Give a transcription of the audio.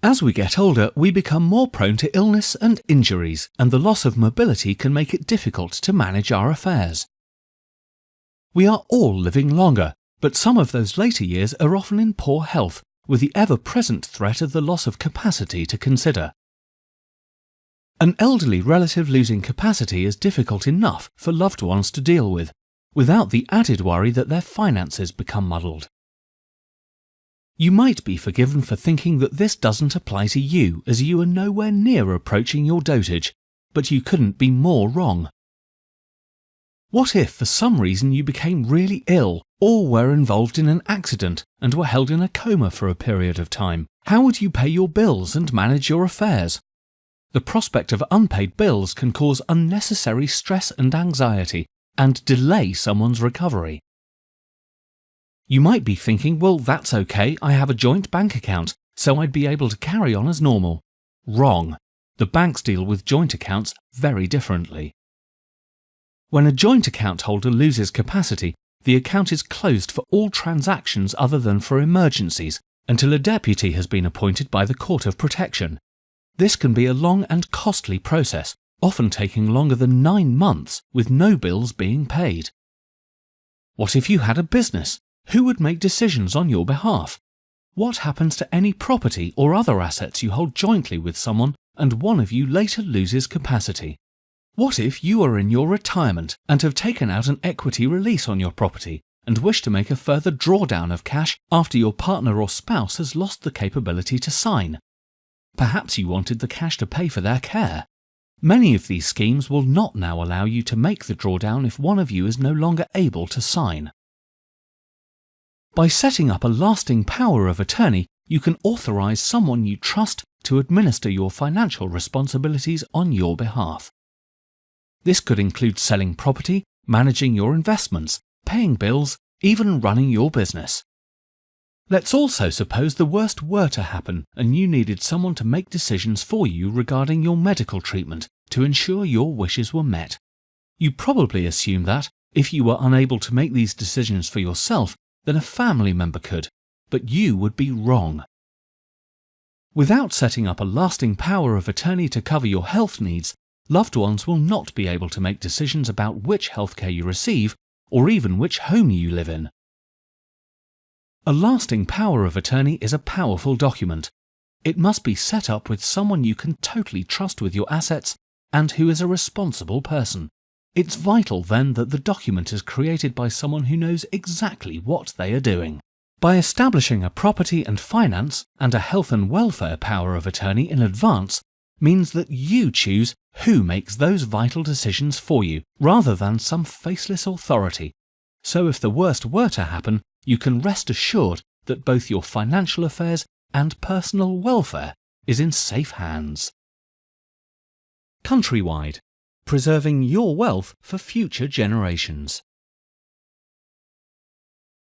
As we get older, we become more prone to illness and injuries, and the loss of mobility can make it difficult to manage our affairs. We are all living longer, but some of those later years are often in poor health, with the ever-present threat of the loss of capacity to consider. An elderly relative losing capacity is difficult enough for loved ones to deal with, without the added worry that their finances become muddled. You might be forgiven for thinking that this doesn't apply to you, as you are nowhere near approaching your dotage, but you couldn't be more wrong. What if for some reason you became really ill, or were involved in an accident and were held in a coma for a period of time? How would you pay your bills and manage your affairs? The prospect of unpaid bills can cause unnecessary stress and anxiety, and delay someone's recovery. You might be thinking, well, that's okay, I have a joint bank account, so I'd be able to carry on as normal. Wrong. The banks deal with joint accounts very differently. When a joint account holder loses capacity, the account is closed for all transactions other than for emergencies, until a deputy has been appointed by the Court of Protection. This can be a long and costly process, often taking longer than 9 months, with no bills being paid. What if you had a business? Who would make decisions on your behalf? What happens to any property or other assets you hold jointly with someone and one of you later loses capacity? What if you are in your retirement and have taken out an equity release on your property and wish to make a further drawdown of cash after your partner or spouse has lost the capability to sign? Perhaps you wanted the cash to pay for their care. Many of these schemes will not now allow you to make the drawdown if one of you is no longer able to sign. By setting up a lasting power of attorney, you can authorize someone you trust to administer your financial responsibilities on your behalf. This could include selling property, managing your investments, paying bills, even running your business. Let's also suppose the worst were to happen and you needed someone to make decisions for you regarding your medical treatment to ensure your wishes were met. You probably assume that, if you were unable to make these decisions for yourself, then a family member could, but you would be wrong. Without setting up a lasting power of attorney to cover your health needs, loved ones will not be able to make decisions about which healthcare you receive or even which home you live in. A lasting power of attorney is a powerful document. It must be set up with someone you can totally trust with your assets and who is a responsible person. It's vital then that the document is created by someone who knows exactly what they are doing. By establishing a property and finance and a health and welfare power of attorney in advance means that you choose who makes those vital decisions for you, rather than some faceless authority. So if the worst were to happen, you can rest assured that both your financial affairs and personal welfare is in safe hands. CountryWide, preserving your wealth for future generations.